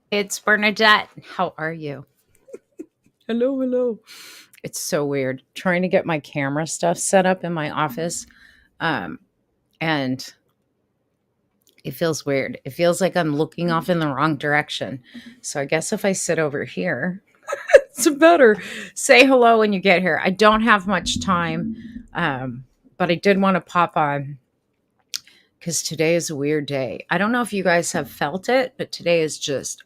It's Bernadette. How are you? Hello, hello. It's so weird trying to get my camera stuff set up in my office. Um, and it feels weird. It feels like I'm looking off in the wrong direction. So I guess if I sit over here, it's better. Say hello when you get here. I don't have much time, but I did want to pop on because today is a weird day. I don't know if you guys have felt it, but today is just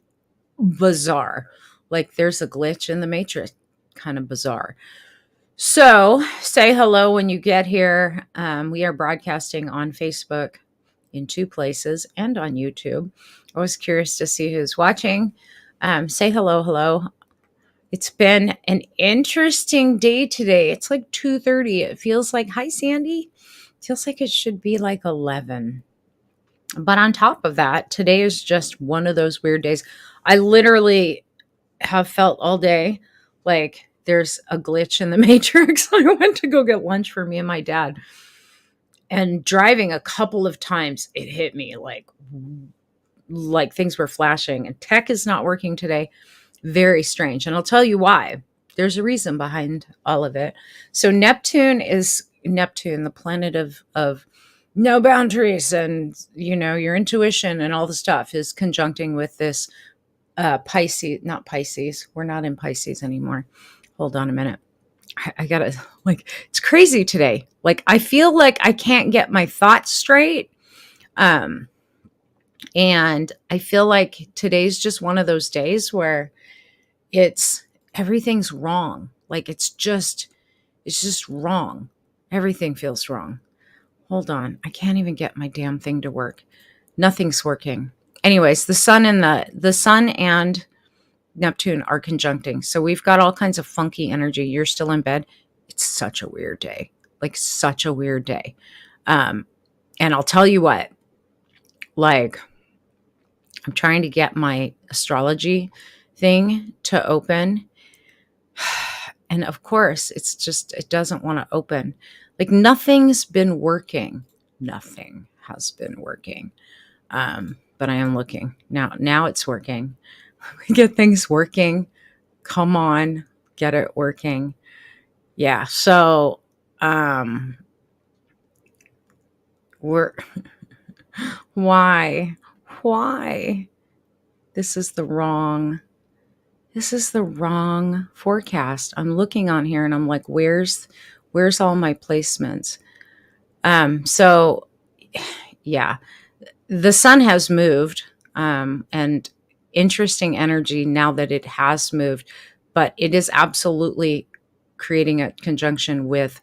bizarre. Like there's a glitch in the matrix, kind of bizarre. So say hello when you get here. We are broadcasting on Facebook in two places and on YouTube. I was curious to see who's watching. Say hello, hello. It's been an interesting day today. It's like 2:30. It feels like, hi, Sandy. It feels like it should be like 11. But on top of that, today is just one of those weird days. I literally have felt all day like there's a glitch in the matrix. I went to go get lunch for me and my dad. And driving a couple of times, it hit me like things were flashing. And tech is not working today. Very strange. And I'll tell you why. There's a reason behind all of it. So Neptune, the planet of no boundaries and your intuition and all the stuff, is conjuncting with this Pisces, not Pisces. We're not in Pisces anymore. Hold on a minute. I gotta, it's crazy today. Like, I feel like I can't get my thoughts straight. And I feel like today's just one of those days where everything's wrong. Like it's just wrong. Everything feels wrong. Hold on. I can't even get my damn thing to work. Nothing's working. Anyways, the sun and Neptune are conjuncting. So we've got all kinds of funky energy. You're still in bed. It's such a weird day. Like such a weird day. And I'll tell you what, like I'm trying to get my astrology thing to open. And of course, it doesn't want to open. Like nothing's been working. Nothing has been working. But I am looking. Now it's working. We get things working. Come on, get it working. Yeah. So, we're why this is the wrong forecast. I'm looking on here and I'm like, where's all my placements? So yeah, the sun has moved, and interesting energy now that it has moved, but it is absolutely creating a conjunction with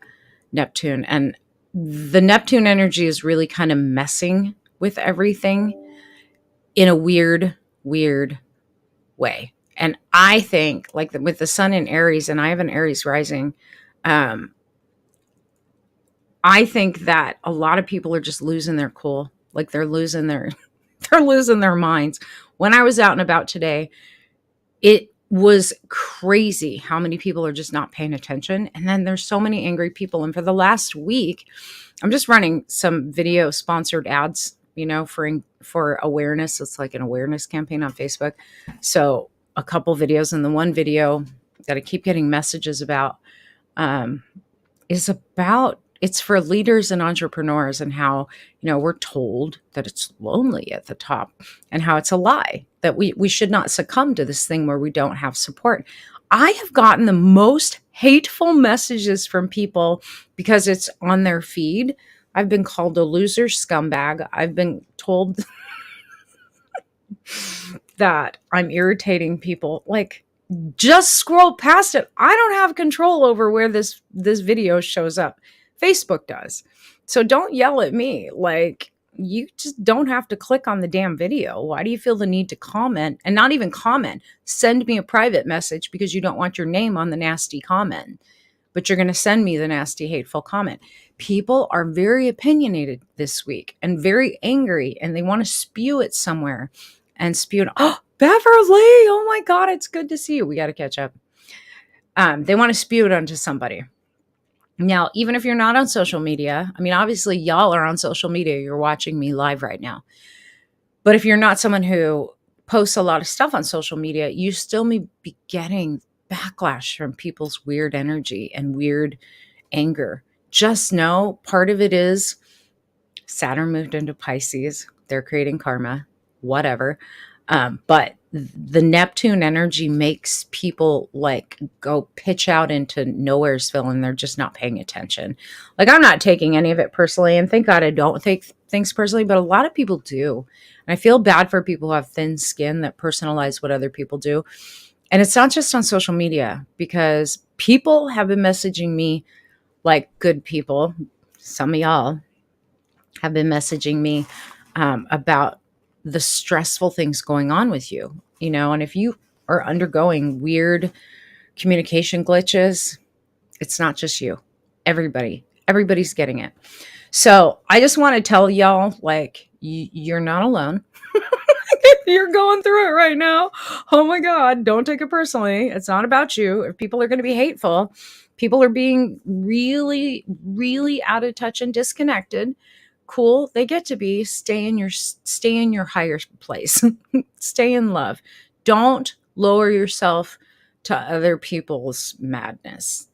Neptune, and the Neptune energy is really kind of messing with everything in a weird way. And I think, like with the sun in Aries, and I have an Aries rising, I think that a lot of people are just losing their cool. Like they're losing their minds. When I was out and about today, it was crazy how many people are just not paying attention. And then there's so many angry people. And for the last week, I'm just running some video sponsored ads, for awareness. It's like an awareness campaign on Facebook. So a couple videos, and the one video that I keep getting messages about it's for leaders and entrepreneurs, and how, we're told that it's lonely at the top, and how it's a lie, that we should not succumb to this thing where we don't have support. I have gotten the most hateful messages from people because it's on their feed. I've been called a loser scumbag. I've been told that I'm irritating people. Like, just scroll past it. I don't have control over where this video shows up. Facebook does. So don't yell at me. Like, you just don't have to click on the damn video. Why do you feel the need to comment, and not even comment? Send me a private message because you don't want your name on the nasty comment, but you're going to send me the nasty, hateful comment. People are very opinionated this week and very angry, and they want to spew it somewhere and spew it. Oh, Beverly, oh my God, it's good to see you. We got to catch up. They want to spew it onto somebody. Now, even if you're not on social media, I mean, obviously y'all are on social media. You're watching me live right now. But if you're not someone who post a lot of stuff on social media, you still may be getting backlash from people's weird energy and weird anger. Just know part of it is Saturn moved into Pisces. They're creating karma, whatever. But the Neptune energy makes people like go pitch out into nowheresville and they're just not paying attention. Like, I'm not taking any of it personally, and thank God I don't take things personally, but a lot of people do. And I feel bad for people who have thin skin that personalize what other people do. And it's not just on social media, because people have been messaging me, like good people, some of y'all have been messaging me about the stressful things going on with you, and if you are undergoing weird communication glitches, it's not just you. Everybody's getting it. So I just want to tell y'all, like, you're not alone. If you're going through it right now, oh my God, don't take it personally. It's not about you. If people are going to be hateful, people are being really, really out of touch and disconnected. Cool. They get to be. Stay in your higher place. Stay in love. Don't lower yourself to other people's madness.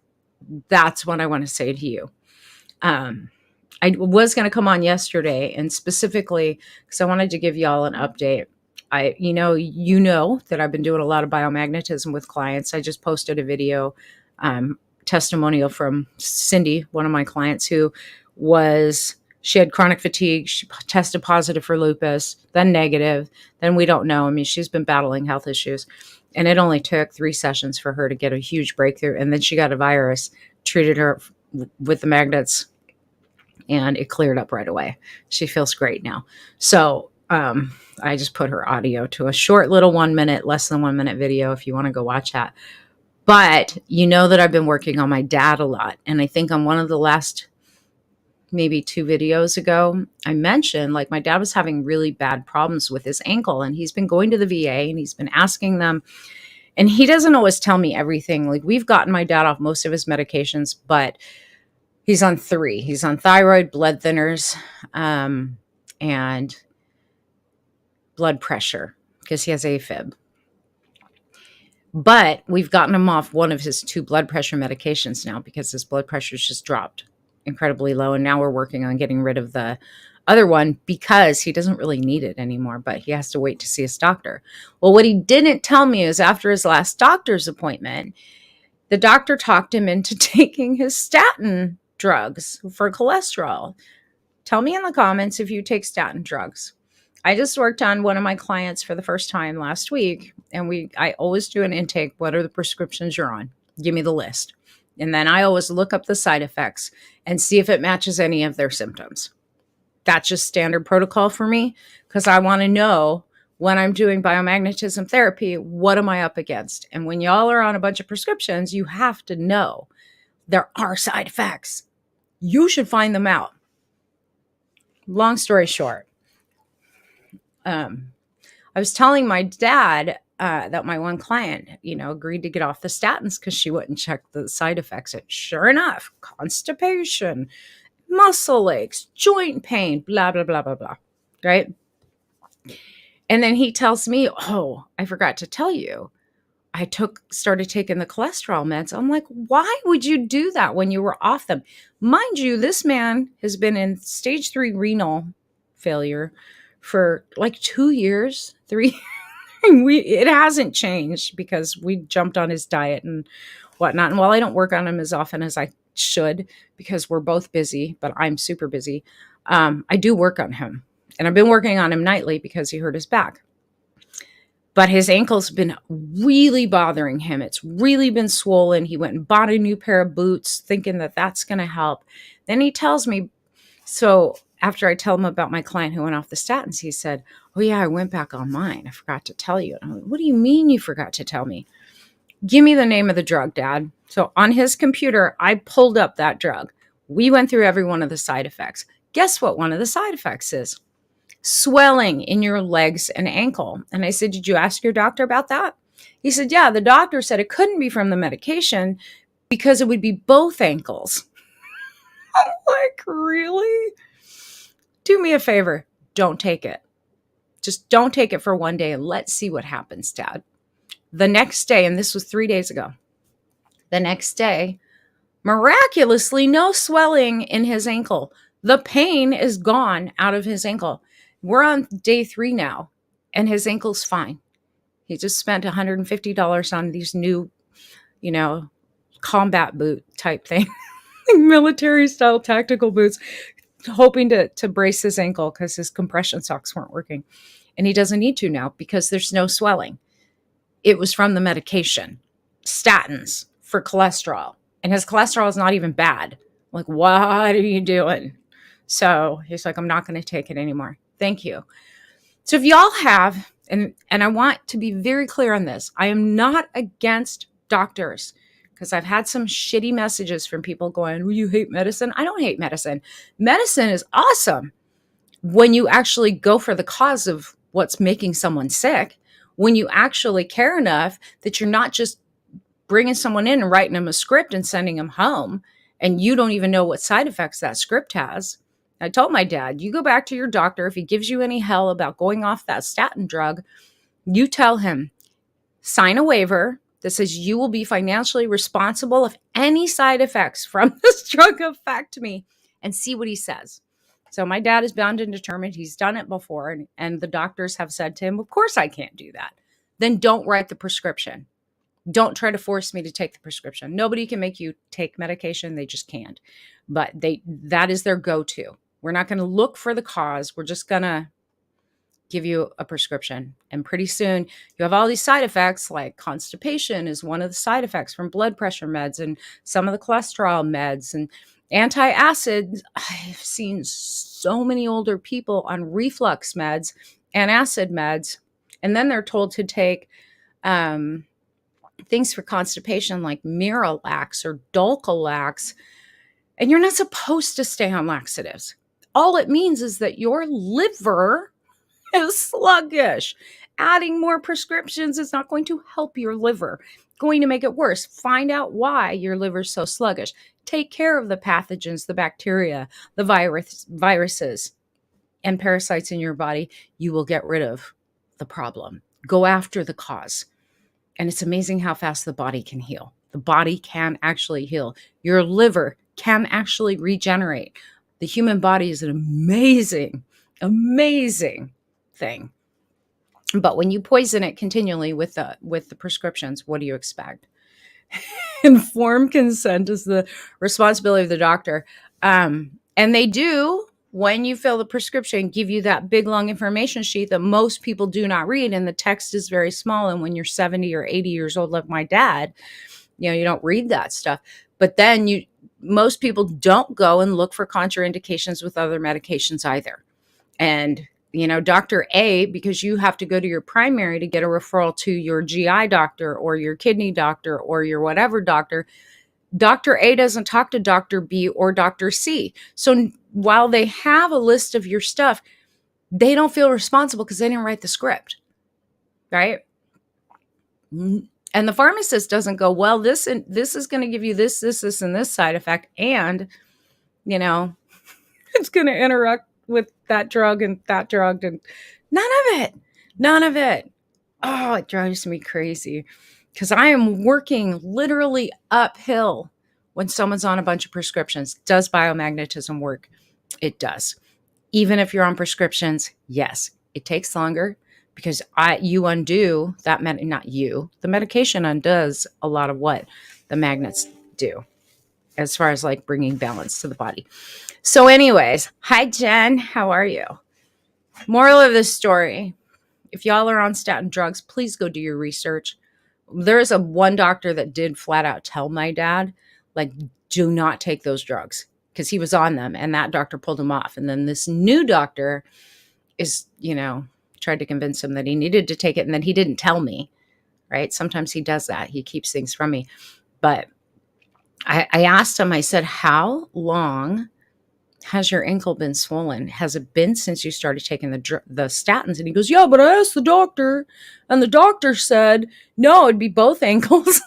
That's what I want to say to you. I was going to come on yesterday, and specifically because I wanted to give y'all an update. You know that I've been doing a lot of biomagnetism with clients. I just posted a video testimonial from Cindy, one of my clients, she had chronic fatigue. She tested positive for lupus, then negative. Then we don't know. I mean, she's been battling health issues, and it only took 3 sessions for her to get a huge breakthrough. And then she got a virus, treated her with the magnets, and it cleared up right away. She feels great now. So I just put her audio to a short little 1 minute, less than 1 minute video if you want to go watch that. But you know that I've been working on my dad a lot. And I think on one of the last, maybe 2 videos ago, I mentioned like my dad was having really bad problems with his ankle, and he's been going to the VA and he's been asking them, and he doesn't always tell me everything. Like, we've gotten my dad off most of his medications, but he's on 3. He's on thyroid, blood thinners, and blood pressure because he has AFib. But we've gotten him off one of his 2 blood pressure medications now because his blood pressure's just dropped incredibly low. And now we're working on getting rid of the other one because he doesn't really need it anymore, but he has to wait to see his doctor. Well, what he didn't tell me is after his last doctor's appointment, the doctor talked him into taking his statin drugs for cholesterol. Tell me in the comments if you take statin drugs. I just worked on one of my clients for the first time last week, and I always do an intake. What are the prescriptions you're on? Give me the list. And then I always look up the side effects and see if it matches any of their symptoms. That's just standard protocol for me because I want to know when I'm doing biomagnetism therapy, what am I up against? And when y'all are on a bunch of prescriptions, you have to know there are side effects. You should find them out. Long story short, I was telling my dad that my one client, agreed to get off the statins because she wouldn't check the side effects. And sure enough, constipation, muscle aches, joint pain, blah, blah, blah, blah, blah. Right? And then he tells me, oh, I forgot to tell you, I started taking the cholesterol meds. I'm like, why would you do that when you were off them? Mind you, this man has been in stage 3 renal failure for like 2 years, 3. It hasn't changed because we jumped on his diet and whatnot. And while I don't work on him as often as I should because we're both busy, but I'm super busy, I do work on him. And I've been working on him nightly because he hurt his back. But his ankle's been really bothering him. It's really been swollen. He went and bought a new pair of boots thinking that that's going to help. Then he tells me, so after I tell him about my client who went off the statins, he said, oh yeah, I went back on mine. I forgot to tell you. And I'm like, what do you mean you forgot to tell me? Give me the name of the drug, Dad. So on his computer, I pulled up that drug. We went through every one of the side effects. Guess what one of the side effects is? Swelling in your legs and ankle. And I said, did you ask your doctor about that? He said, yeah, the doctor said it couldn't be from the medication because it would be both ankles. I'm like, really? Do me a favor. Don't take it. Just don't take it for one day and let's see what happens, Dad. The next day, and this was 3 days ago, the next day, miraculously, no swelling in his ankle. The pain is gone out of his ankle. We're on day 3 now, and his ankle's fine. He just spent $150 on these new, combat boot type thing, military style tactical boots, hoping to brace his ankle because his compression socks weren't working. And he doesn't need to now because there's no swelling. It was from the medication, statins for cholesterol. And his cholesterol is not even bad. Like, what are you doing? So he's like, I'm not going to take it anymore. Thank you. So if y'all have, and I want to be very clear on this, I am not against doctors because I've had some shitty messages from people going, well, you hate medicine? I don't hate medicine. Medicine is awesome when you actually go for the cause of what's making someone sick, when you actually care enough that you're not just bringing someone in and writing them a script and sending them home, and you don't even know what side effects that script has. I told my dad, you go back to your doctor. If he gives you any hell about going off that statin drug, you tell him, sign a waiver that says you will be financially responsible if any side effects from this drug affect me, and see what he says. So my dad is bound and determined. He's done it before. And the doctors have said to him, of course I can't do that. Then don't write the prescription. Don't try to force me to take the prescription. Nobody can make you take medication. They just can't. But that is their go-to. We're not going to look for the cause. We're just going to give you a prescription. And pretty soon you have all these side effects, like constipation is one of the side effects from blood pressure meds and some of the cholesterol meds and antacid. I've seen so many older people on reflux meds and acid meds. And then they're told to take things for constipation like Miralax or Dulcolax, and you're not supposed to stay on laxatives. All it means is that your liver is sluggish. Adding more prescriptions is not going to help your liver, going to make it worse. Find out why your liver's so sluggish. Take care of the pathogens, the bacteria, the viruses, and parasites in your body. You will get rid of the problem. Go after the cause. And it's amazing how fast the body can heal. The body can actually heal. Your liver can actually regenerate. The human body is an amazing, amazing thing. But when you poison it continually with the prescriptions, what do you expect? Informed consent is the responsibility of the doctor. And they do, when you fill the prescription, give you that big, long information sheet that most people do not read. And the text is very small. And when you're 70 or 80 years old, like my dad, you don't read that stuff. But then most people don't go and look for contraindications with other medications either. And, Dr. A, because you have to go to your primary to get a referral to your GI doctor or your kidney doctor or your whatever doctor, Dr. A doesn't talk to Dr. B or Dr. C. So while they have a list of your stuff, they don't feel responsible because they didn't write the script, right? And the pharmacist doesn't go, well, this is going to give you this, and this side effect. And, it's going to interact with that drug and none of it. Oh, it drives me crazy because I am working literally uphill when someone's on a bunch of prescriptions. Does biomagnetism work? It does. Even if you're on prescriptions, yes, it takes longer because you undo that the medication undoes a lot of what the magnets do as far as like bringing balance to the body. So anyways, hi Jen, how are you? Moral of this story, if y'all are on statin drugs, please go do your research. There's one doctor that did flat out tell my dad, like, do not take those drugs because he was on them and that doctor pulled him off. And then this new doctor is, tried to convince him that he needed to take it. And then he didn't tell me, right? Sometimes he does that. He keeps things from me. But I asked him, I said, how long has your ankle been swollen? Has it been since you started taking the statins? And he goes, yeah, but I asked the doctor and the doctor said, no, it'd be both ankles.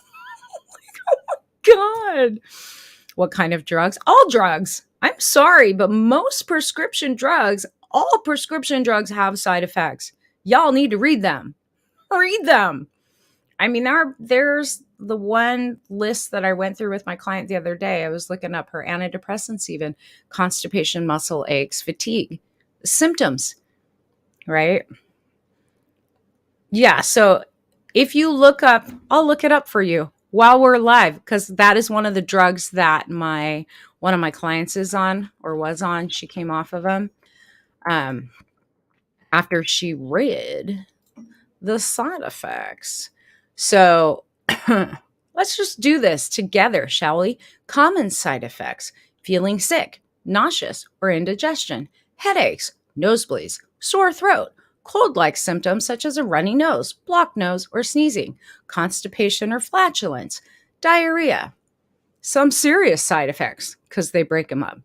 Oh my God. What kind of drugs? All drugs. I'm sorry, but all prescription drugs have side effects. Y'all need to read them. Read them. I mean, there's the one list that I went through with my client the other day. I was looking up her antidepressants, even constipation, muscle aches, fatigue, symptoms, right? Yeah. So if you look up, I'll look it up for you while we're live, because that is one of the drugs that one of my clients is on or was on. She came off of them after she read the side effects. So let's just do this together, shall we? Common side effects: feeling sick, nauseous or indigestion, headaches, nosebleeds, sore throat, cold-like symptoms such as a runny nose, blocked nose, or sneezing, constipation or flatulence, diarrhea. Some serious side effects, because they break them up: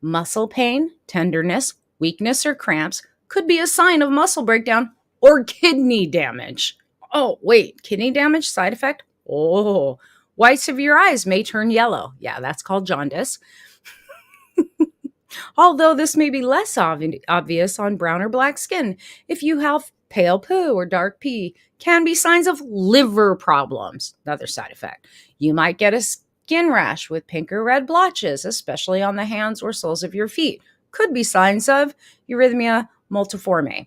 muscle pain, tenderness, weakness, or cramps could be a sign of muscle breakdown or kidney damage. Oh, wait, kidney damage side effect? Oh, whites of your eyes may turn yellow. Yeah, that's called jaundice. Although this may be less obvious on brown or black skin. If you have pale poo or dark pee, can be signs of liver problems. Another side effect. You might get a skin rash with pink or red blotches, especially on the hands or soles of your feet. Could be signs of erythema multiforme.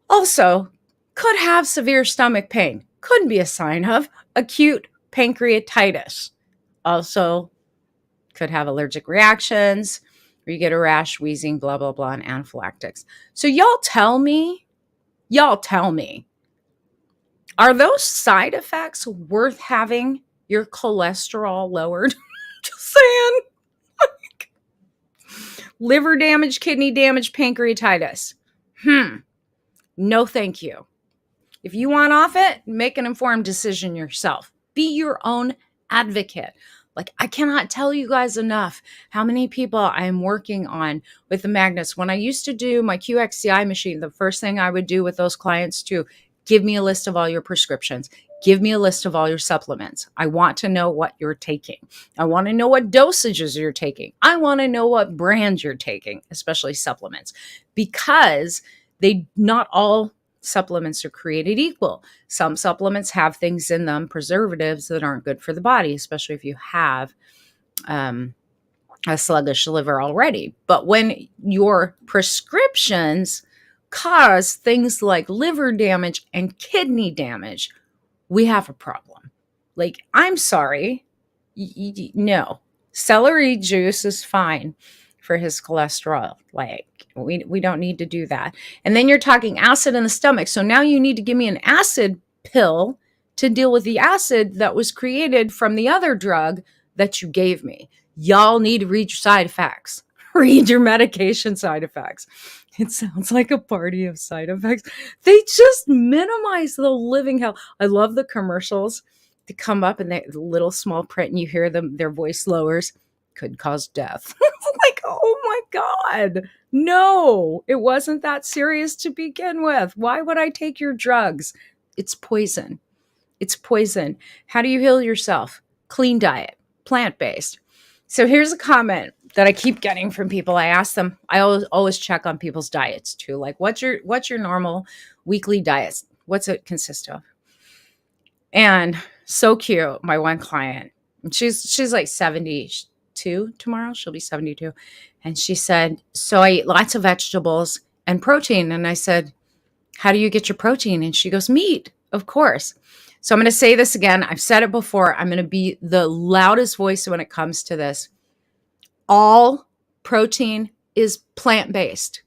Also, could have severe stomach pain. Could be a sign of acute pancreatitis. Also, could have allergic reactions, or you get a rash, wheezing, blah, blah, blah, and anaphylactics. So y'all tell me, are those side effects worth having your cholesterol lowered? Just saying. Liver damage, kidney damage, pancreatitis. No, thank you. If you want off it, make an informed decision yourself. Be your own advocate. Like, I cannot tell you guys enough how many people I am working on with the magnets. When I used to do my QXCI machine, the first thing I would do with those clients too, give me a list of all your prescriptions. Give me a list of all your supplements. I want to know what you're taking. I want to know what dosages you're taking. I want to know what brands you're taking, especially supplements, because not all supplements are created equal. Some supplements have things in them, preservatives, that aren't good for the body, especially if you have a sluggish liver already. But when your prescriptions cause things like liver damage and kidney damage, we have a problem. Like, I'm sorry. No. Celery juice is fine for his cholesterol. Like, we don't need to do that. And then you're talking acid in the stomach. So now you need to give me an acid pill to deal with the acid that was created from the other drug that you gave me. Y'all need to read your side effects. Read your medication side effects. It sounds like a party of side effects. They just minimize the living hell. I love the commercials to come up and the little small print, and you hear them, their voice lowers. Could cause death. Like, oh my God. No, it wasn't that serious to begin with. Why would I take your drugs? It's poison. It's poison. How do you heal yourself? Clean diet, plant-based. So here's a comment that I keep getting from people. I ask them, I always check on people's diets too. Like, what's your normal weekly diet? What's it consist of? And so cute. My one client, she's like 72 tomorrow. She'll be 72. And she said, so I eat lots of vegetables and protein. And I said, how do you get your protein? And she goes, meat, of course. So I'm going to say this again. I've said it before. I'm going to be the loudest voice when it comes to this. All protein is plant-based.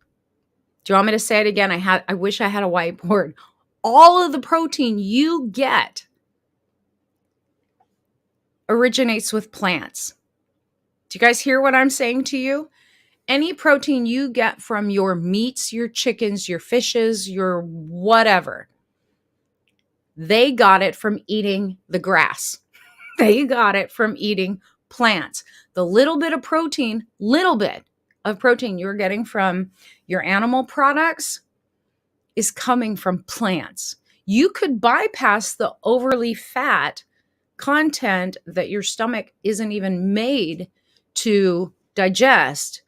Do you want me to say it again? I wish I had a whiteboard. All of the protein you get originates with plants. Do you guys hear what I'm saying to you? Any protein you get from your meats, your chickens, your fishes, your whatever, they got it from eating the grass. They got it from eating plants. The little bit of protein you're getting from your animal products is coming from plants. You could bypass the overly fat content that your stomach isn't even made to digest.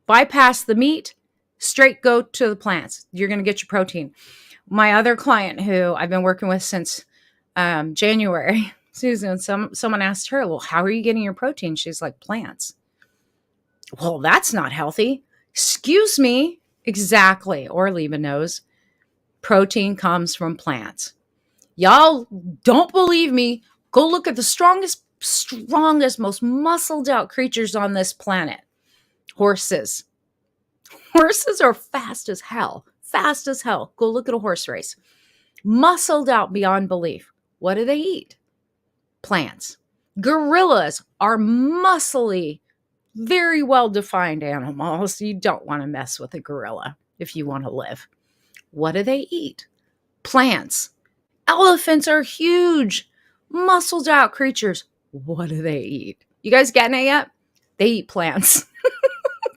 Bypass the meat, Straight go to the plants. You're going to get your protein. My other client who I've been working with since January, Susan, someone asked her, well, how are you getting your protein? She's like, plants. Well, that's not healthy. Excuse me. Exactly. Or Liba knows. Protein comes from plants. Y'all don't believe me. Go look at the strongest, most muscled out creatures on this planet. Horses. Horses are fast as hell. Fast as hell. Go look at a horse race. Muscled out beyond belief. What do they eat? Plants. Gorillas are muscly, very well-defined animals. You don't want to mess with a gorilla if you want to live. What do they eat? Plants. Elephants are huge, muscled out creatures. What do they eat? You guys getting it yet? They eat plants.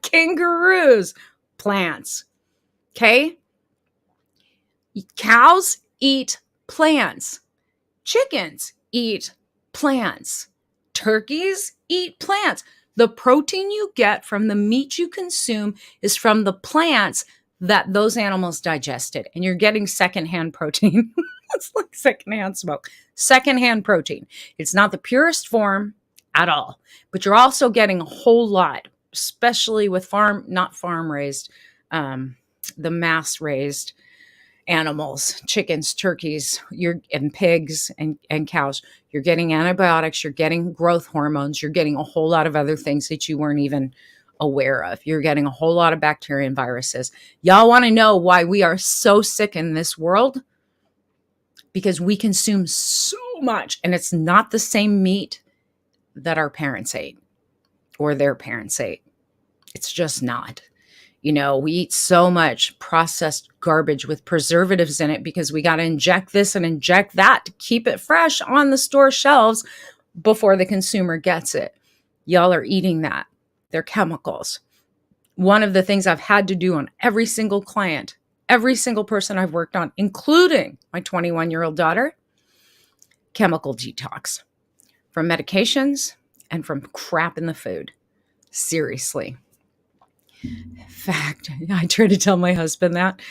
Kangaroos, plants. Okay? Cows eat plants. Chickens eat plants. Turkeys eat plants. The protein you get from the meat you consume is from the plants that those animals digested. And you're getting secondhand protein. It's like secondhand smoke. Secondhand protein. It's not the purest form at all. But you're also getting a whole lot, especially with not farm raised, the mass raised animals, chickens, turkeys, and pigs and cows. You're getting antibiotics, you're getting growth hormones, you're getting a whole lot of other things that you weren't even aware of. You're getting a whole lot of bacteria and viruses. Y'all want to know why we are so sick in this world? Because we consume so much, and it's not the same meat that our parents ate or their parents ate. It's just not. We eat so much processed garbage with preservatives in it because we got to inject this and inject that to keep it fresh on the store shelves before the consumer gets it. Y'all are eating that. They're chemicals. One of the things I've had to do on every single client, every single person I've worked on, including my 21-year-old daughter, chemical detox from medications and from crap in the food. Seriously. In fact, I try to tell my husband that.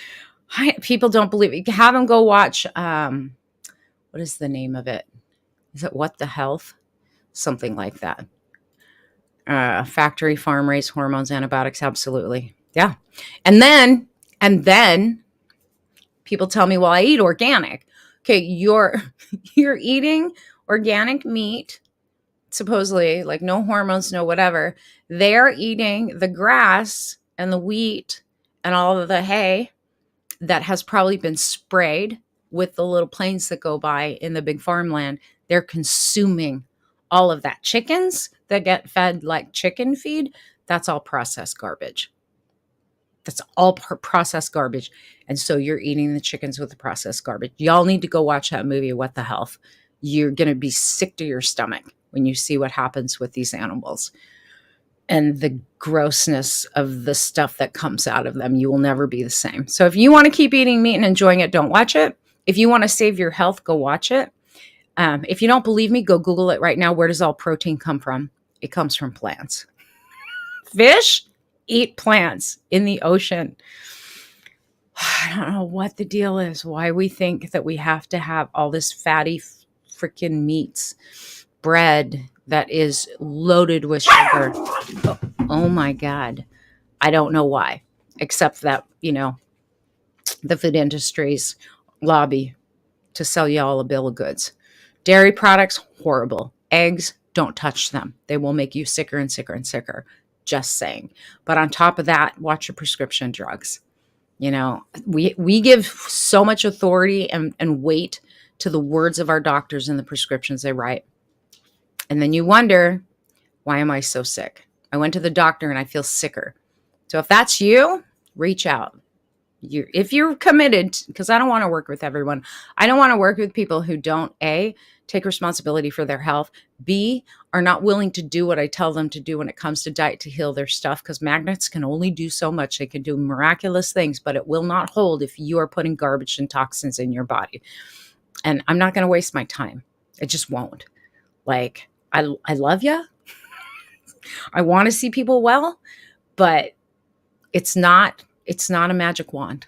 People don't believe it. Have him go watch, what is the name of it? Is it What the Health? Something like that. Factory farm raised hormones, antibiotics, absolutely. Yeah. And then people tell me, well, I eat organic. Okay, you're eating organic meat, supposedly, like no hormones, no whatever. They're eating the grass and the wheat and all of the hay that has probably been sprayed with the little planes that go by in the big farmland. They're consuming all of that. Chickens that get fed like chicken feed, that's all processed garbage. That's all processed garbage. And so you're eating the chickens with the processed garbage. Y'all need to go watch that movie, What the Health. You're going to be sick to your stomach when you see what happens with these animals and the grossness of the stuff that comes out of them. You will never be the same. So if you want to keep eating meat and enjoying it, don't watch it. If you want to save your health, go watch it. If you don't believe me, go Google it right now. Where does all protein come from? It comes from plants. Fish eat plants in the ocean. I don't know what the deal is, why we think that we have to have all this fatty freaking meats, bread that is loaded with sugar. Oh my God. I don't know why, except that, the food industry's lobby to sell you all a bill of goods. Dairy products, horrible. Eggs, don't touch them. They will make you sicker and sicker and sicker. Just saying. But on top of that, watch your prescription drugs. We give so much authority and weight to the words of our doctors and the prescriptions they write. And then you wonder, why am I so sick? I went to the doctor and I feel sicker. So if that's you, reach out. If you're committed, because I don't want to work with everyone. I don't want to work with people who don't, A, take responsibility for their health, B, are not willing to do what I tell them to do when it comes to diet to heal their stuff, because magnets can only do so much. They can do miraculous things, but it will not hold if you are putting garbage and toxins in your body. And I'm not going to waste my time. It just won't. Like, I love you. I want to see people well, but it's not It's not a magic wand.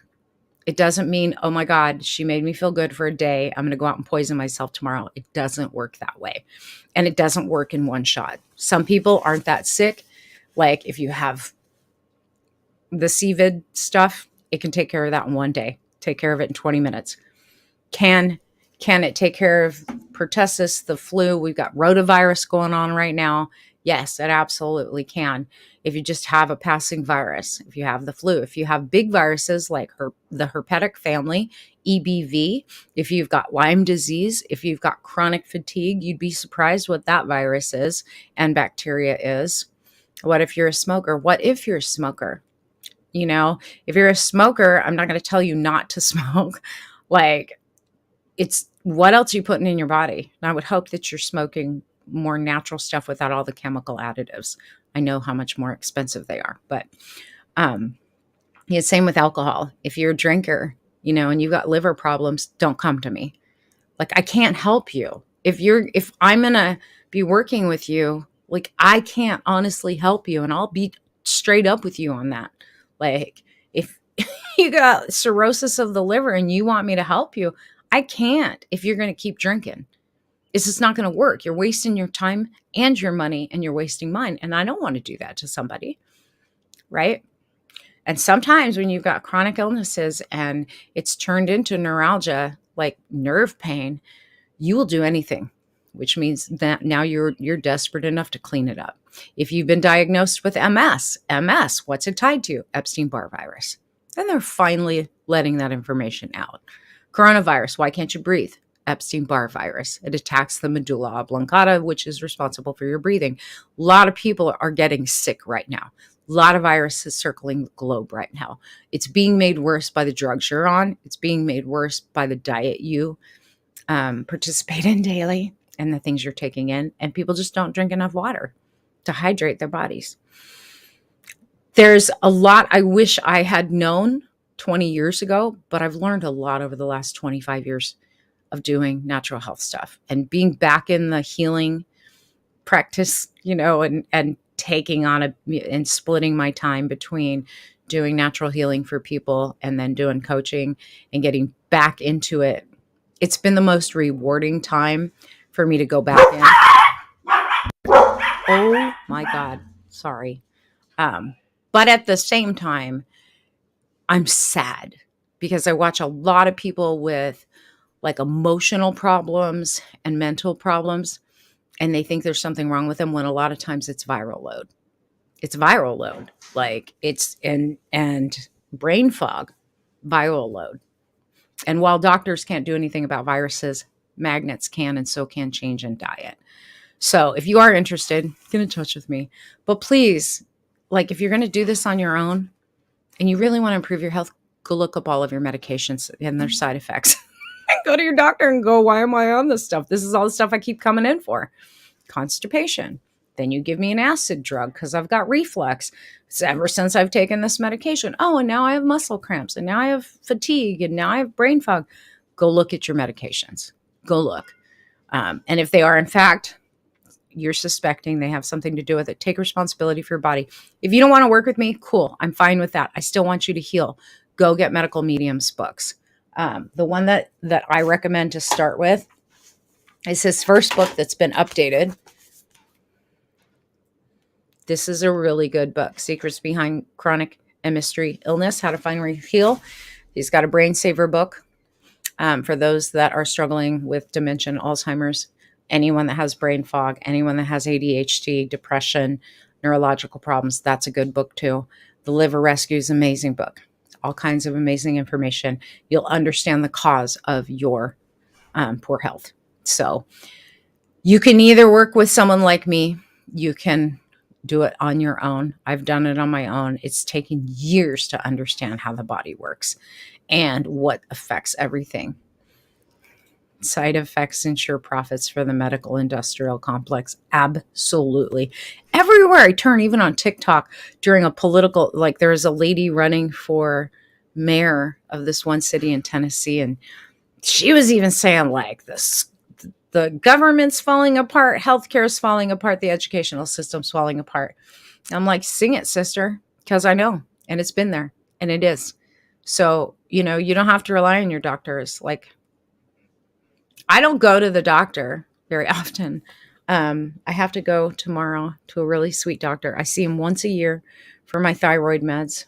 It doesn't mean, oh my God, she made me feel good for a day, I'm going to go out and poison myself tomorrow. It doesn't work that way. And it doesn't work in one shot. Some people aren't that sick. Like if you have the CVID stuff, it can take care of that in one day. Take care of it in 20 minutes. Can it take care of pertussis, the flu? We've got rotavirus going on right now. Yes, it absolutely can. If you just have a passing virus, if you have the flu, if you have big viruses like the herpetic family, EBV, if you've got Lyme disease, if you've got chronic fatigue, you'd be surprised what that virus is and bacteria is. What if you're a smoker? What if you're a smoker? You know, if you're a smoker, I'm not going to tell you not to smoke. Like, it's what else are you putting in your body? And I would hope that you're smoking more natural stuff without all the chemical additives. I know how much more expensive they are, but yeah, same with alcohol. If you're a drinker, you know, and you've got liver problems, don't come to me. Like, I can't help you. If I'm going to be working with you, like, I can't honestly help you, and I'll be straight up with you on that. Like, if you got cirrhosis of the liver and you want me to help you, I can't if you're going to keep drinking. It's just not going to work. You're wasting your time and your money, and you're wasting mine. And I don't want to do that to somebody, right? And sometimes when you've got chronic illnesses and it's turned into neuralgia, like nerve pain, you will do anything, which means that now you're desperate enough to clean it up. If you've been diagnosed with MS, what's it tied to? Epstein-Barr virus. And they're finally letting that information out. Coronavirus, why can't you breathe? Epstein-Barr virus. It attacks the medulla oblongata, which is responsible for your breathing. A lot of people are getting sick right now. A lot of viruses circling the globe right now. It's being made worse by the drugs you're on. It's being made worse by the diet you participate in daily and the things you're taking in. And people just don't drink enough water to hydrate their bodies. There's a lot I wish I had known 20 years ago, but I've learned a lot over the last 25 years of doing natural health stuff and being back in the healing practice, you know, and taking on and splitting my time between doing natural healing for people and then doing coaching and getting back into it. It's been the most rewarding time for me to go back in. Oh my God. Sorry. But at the same time, I'm sad because I watch a lot of people with like emotional problems and mental problems, and they think there's something wrong with them when a lot of times it's viral load. It's viral load. Like it's and brain fog, viral load. And while doctors can't do anything about viruses, magnets can, and so can change in diet. So if you are interested, get in touch with me. But please, like if you're going to do this on your own and you really want to improve your health, go look up all of your medications and their side effects. Go to your doctor and go, why am I on this stuff? This is all the stuff I keep coming in for. Constipation. Then you give me an acid drug because I've got reflux. It's ever since I've taken this medication. Oh, and now I have muscle cramps, and now I have fatigue, and now I have brain fog. Go look at your medications. Go look. And if they are, in fact, you're suspecting they have something to do with it, take responsibility for your body. If you don't want to work with me, cool. I'm fine with that. I still want you to heal. Go get Medical Mediums books. The one that I recommend to start with is his first book that's been updated. This is a really good book, Secrets Behind Chronic and Mystery Illness, How to Finally Heal. He's got a brain saver book for those that are struggling with dementia, Alzheimer's, anyone that has brain fog, anyone that has ADHD, depression, neurological problems. That's a good book too. The Liver Rescue is an amazing book. All kinds of amazing information. You'll understand the cause of your poor health. So you can either work with someone like me, you can do it on your own. I've done it on my own. It's taken years to understand how the body works and what affects everything. Side effects ensure profits for the medical industrial complex. Absolutely. Everywhere I turn, even on TikTok during a political, like there was a lady running for mayor of this one city in Tennessee. And she was even saying like this, the government's falling apart, healthcare is falling apart, the educational system's falling apart. I'm like, sing it, sister, because I know, and it's been there. And it is. So, you don't have to rely on your doctors. Like, I don't go to the doctor very often. I have to go tomorrow to a really sweet doctor. I see him once a year for my thyroid meds.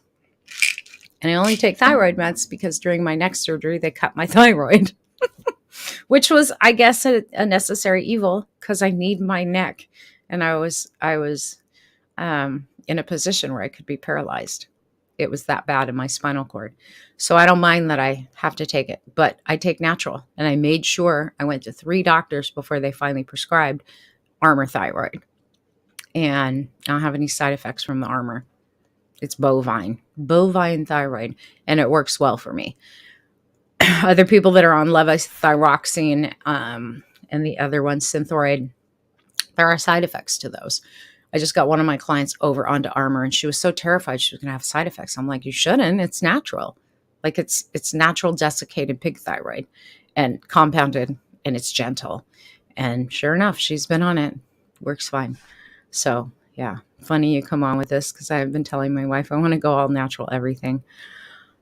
And I only take thyroid meds because during my neck surgery, they cut my thyroid, which was, I guess, a necessary evil because I need my neck. And I was in a position where I could be paralyzed. It was that bad in my spinal cord. So I don't mind that I have to take it, but I take natural. And I made sure I went to 3 doctors before they finally prescribed Armor Thyroid. And I don't have any side effects from the Armor. It's bovine thyroid, and it works well for me. Other people that are on levothyroxine and the other one, Synthroid, there are side effects to those. I just got one of my clients over onto Armor, and she was so terrified she was going to have side effects. I'm like, you shouldn't. It's natural. Like it's natural desiccated pig thyroid and compounded, and it's gentle. And sure enough, she's been on it. Works fine. So yeah, funny you come on with this because I've been telling my wife I want to go all natural everything.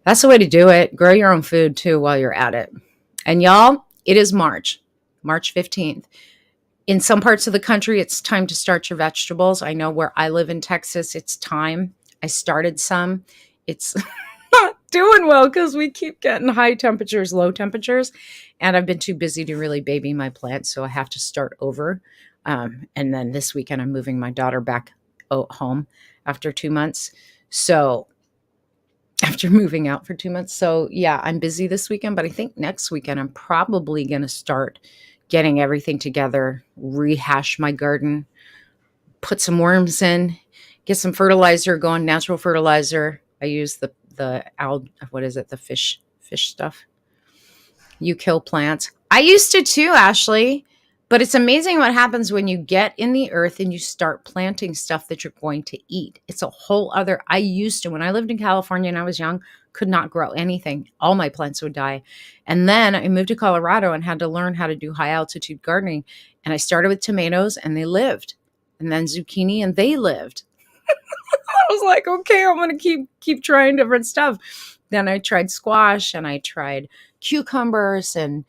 That's the way to do it. Grow your own food too while you're at it. And y'all, it is March 15th. In some parts of the country, it's time to start your vegetables. I know where I live in Texas, it's time. I started some. It's not doing well because we keep getting high temperatures, low temperatures, and I've been too busy to really baby my plants, so I have to start over. And then this weekend, I'm moving my daughter back home after 2 months. So after moving out for 2 months. So yeah, I'm busy this weekend, but I think next weekend I'm probably going to start getting everything together, rehash my garden, put some worms in, get some fertilizer going, natural fertilizer. I use the fish stuff. You kill plants. I used to too, Ashley, but it's amazing what happens when you get in the earth and you start planting stuff that you're going to eat. It's a whole other, I used to, when I lived in California and I was young, could not grow anything. All my plants would die. And then I moved to Colorado and had to learn how to do high altitude gardening. And I started with tomatoes and they lived. And then zucchini and they lived. I was like, okay, I'm going to keep trying different stuff. Then I tried squash and I tried cucumbers and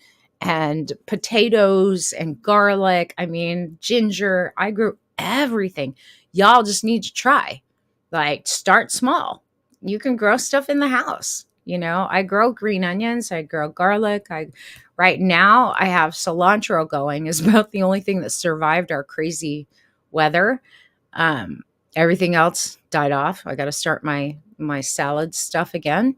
potatoes and garlic. I mean, ginger. I grew everything. Y'all just need to try. Like, start small. You can grow stuff in the house. I grow green onions. I grow garlic. Right now I have cilantro going. Is about the only thing that survived our crazy weather. Everything else died off. I got to start my salad stuff again.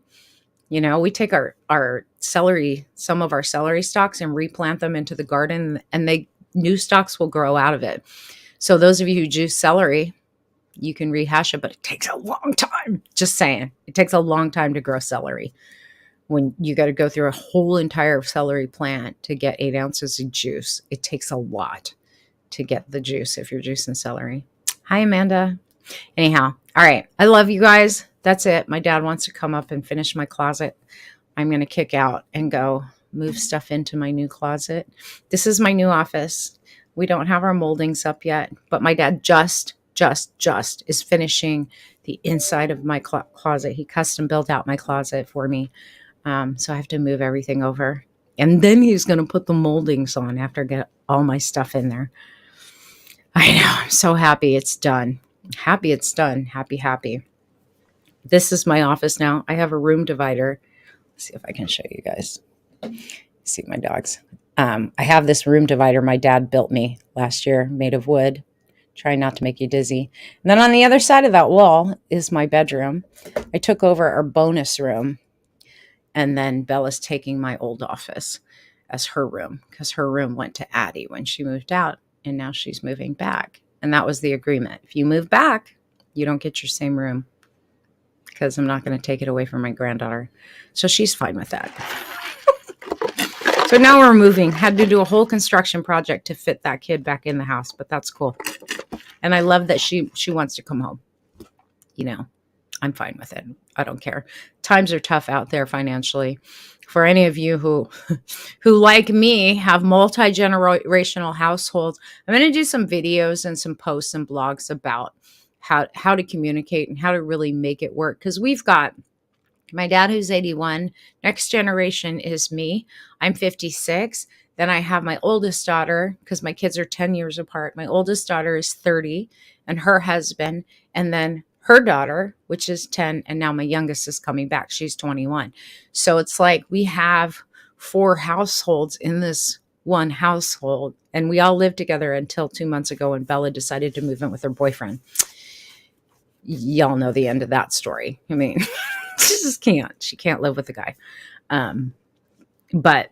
We take our celery, some of our celery stalks and replant them into the garden, and new stalks will grow out of it. So those of you who juice celery, you can rehash it, but it takes a long time. Just saying. It takes a long time to grow celery when you got to go through a whole entire celery plant to get 8 ounces of juice. It takes a lot to get the juice if you're juicing celery. Hi, Amanda. Anyhow, all right. I love you guys. That's it. My dad wants to come up and finish my closet. I'm going to kick out and go move stuff into my new closet. This is my new office. We don't have our moldings up yet, but my dad just is finishing the inside of my closet. He custom built out my closet for me. So I have to move everything over. And then he's going to put the moldings on after I get all my stuff in there. I know. I'm so happy it's done. Happy it's done. Happy. This is my office now. I have a room divider. Let's see if I can show you guys. See my dogs. I have this room divider my dad built me last year, made of wood. Try not to make you dizzy. And then on the other side of that wall is my bedroom. I took over our bonus room. And then Bella's taking my old office as her room because her room went to Addie when she moved out. And now she's moving back. And that was the agreement. If you move back, you don't get your same room because I'm not going to take it away from my granddaughter. So she's fine with that. So now we're moving. Had to do a whole construction project to fit that kid back in the house, but that's cool. And I love that she wants to come home. I'm fine with it. I don't care. Times are tough out there financially. For any of you who like me have multi-generational households, I'm going to do some videos and some posts and blogs about how to communicate and how to really make it work. Because we've got My dad, who's 81. Next generation is me. I'm 56. Then I have my oldest daughter, because my kids are 10 years apart. My oldest daughter is 30, and her husband, and then her daughter, which is 10. And now my youngest is coming back. She's 21. So it's like we have 4 households in this one household. And we all lived together until 2 months ago when Bella decided to move in with her boyfriend. Y'all know the end of that story. I mean, she just can't. She can't live with the guy. But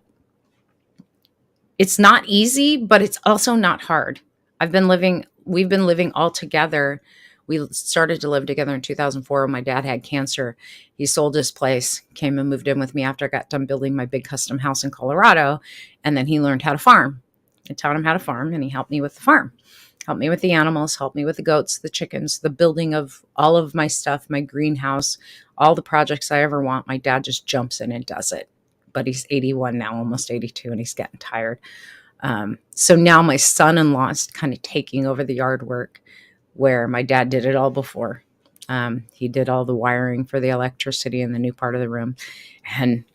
it's not easy, but it's also not hard. We've been living all together. We started to live together in 2004 when my dad had cancer. He sold his place, came and moved in with me after I got done building my big custom house in Colorado. And then he learned how to farm. I taught him how to farm, and he helped me with the farm. Helped me with the animals, helped me with the goats, the chickens, the building of all of my stuff, my greenhouse, all the projects I ever want. My dad just jumps in and does it. But he's 81 now, almost 82, and he's getting tired. So now my son-in-law is kind of taking over the yard work where my dad did it all before. He did all the wiring for the electricity in the new part of the room. And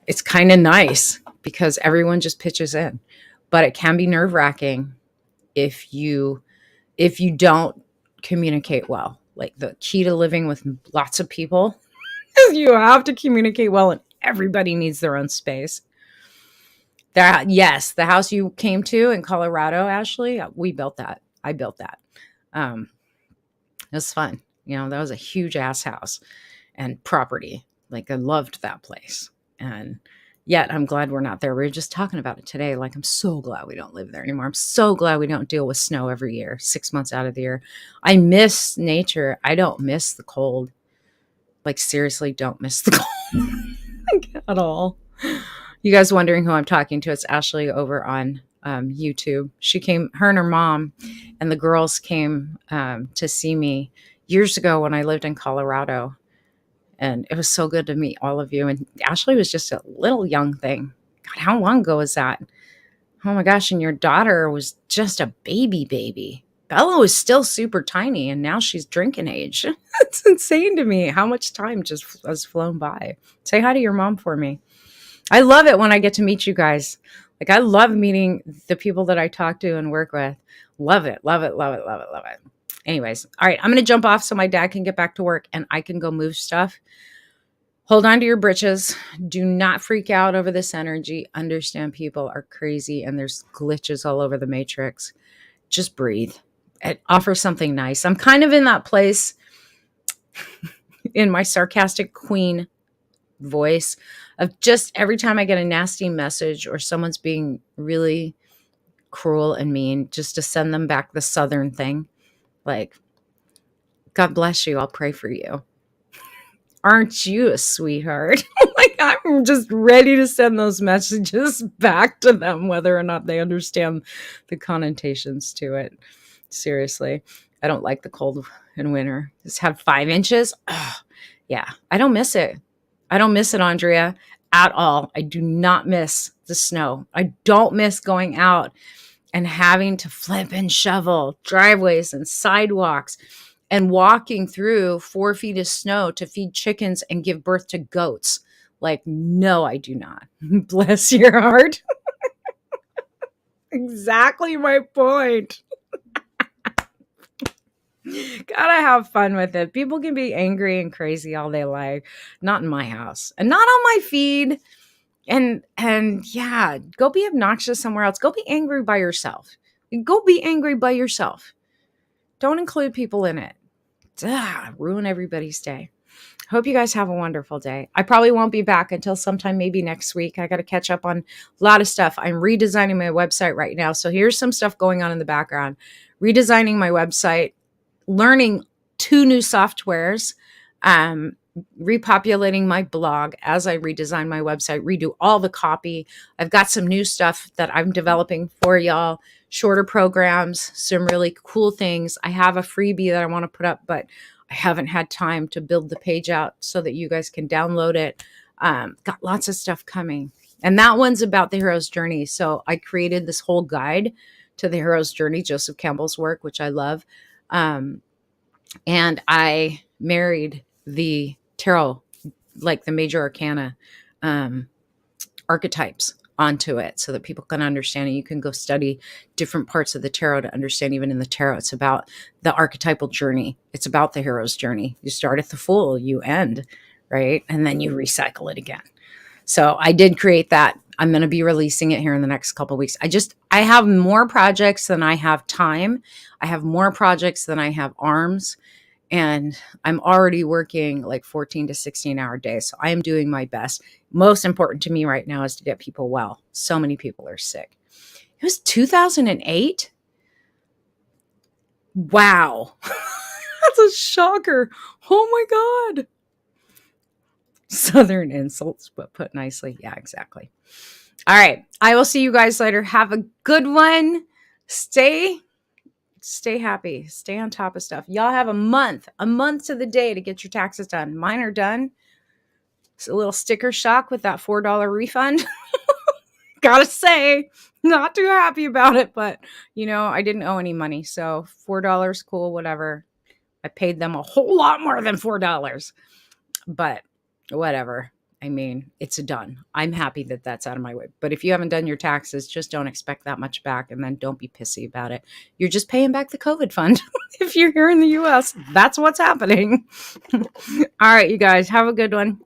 it's kind of nice because everyone just pitches in. But it can be nerve-wracking if you don't communicate well. Like, the key to living with lots of people is you have to communicate well, and everybody needs their own space. Yes, the house you came to in Colorado, Ashley, we built that. I built that. It was fun. That was a huge ass house and property. Like, I loved that place. And yet I'm glad we're not there. We were just talking about it today. Like, I'm so glad we don't live there anymore. I'm so glad we don't deal with snow every year, 6 months out of the year. I miss nature. I don't miss the cold. Like, seriously, don't miss the cold like, at all. You guys wondering who I'm talking to? It's Ashley over on YouTube. She came, her and her mom and the girls came to see me years ago when I lived in Colorado. And it was so good to meet all of you. And Ashley was just a little young thing. God, how long ago was that? Oh my gosh. And your daughter was just a baby. Bella was still super tiny, and now she's drinking age. It's insane to me how much time just has flown by. Say hi to your mom for me. I love it when I get to meet you guys. Like, I love meeting the people that I talk to and work with. Love it. Anyways, all right, I'm going to jump off so my dad can get back to work and I can go move stuff. Hold on to your britches. Do not freak out over this energy. Understand people are crazy and there's glitches all over the matrix. Just breathe and offer something nice. I'm kind of in that place in my sarcastic queen voice of just every time I get a nasty message or someone's being really cruel and mean, just to send them back the Southern thing. Like, God bless you. I'll pray for you. Aren't you a sweetheart? Like, I'm just ready to send those messages back to them, whether or not they understand the connotations to it. Seriously, I don't like the cold in winter. Just have 5 inches. Oh, yeah, I don't miss it. I don't miss it, Andrea, at all. I do not miss the snow. I don't miss going out and having to flip and shovel driveways and sidewalks and walking through 4 feet of snow to feed chickens and give birth to goats. Like, no, I do not. Bless your heart. Exactly my point. Gotta have fun with it. People can be angry and crazy all they like. Not in my house and not on my feed. And yeah, go be obnoxious somewhere else. Go be angry by yourself. Go be angry by yourself. Don't include people in it. Ruin everybody's day. Hope you guys have a wonderful day. I probably won't be back until sometime maybe next week. I got to catch up on a lot of stuff. I'm redesigning my website right now. So here's some stuff going on in the background. Redesigning my website, learning 2 new softwares, repopulating my blog as I redesign my website, redo all the copy. I've got some new stuff that I'm developing for y'all, shorter programs, some really cool things. I have a freebie that I want to put up, but I haven't had time to build the page out so that you guys can download it. Got lots of stuff coming. And that one's about the hero's journey. So I created this whole guide to the hero's journey, Joseph Campbell's work, which I love. And I married the tarot like the major arcana archetypes onto it so that people can understand it. You can go study different parts of the tarot to understand. Even in the tarot, it's about the archetypal journey. It's about the hero's journey. You start at the Fool, you end, right? And then you recycle it again. So I did create that. I'm going to be releasing it here in the next couple of weeks. I have more projects than I have time. I have more projects than I have arms. And I'm already working like 14 to 16-hour days. So I am doing my best. Most important to me right now is to get people well. So many people are sick. It was 2008. Wow. That's a shocker. Oh my God. Southern insults, but put nicely. Yeah, exactly. All right. I will see you guys later. Have a good one. Stay happy. Stay on top of stuff. Y'all have a month to the day to get your taxes done. Mine are done. It's a little sticker shock with that $4 refund. Gotta say, not too happy about it, but I didn't owe any money. So $4, cool, whatever. I paid them a whole lot more than $4, but whatever. I mean, it's done. I'm happy that that's out of my way. But if you haven't done your taxes, just don't expect that much back. And then don't be pissy about it. You're just paying back the COVID fund. If you're here in the US, that's what's happening. All right, you guys, have a good one.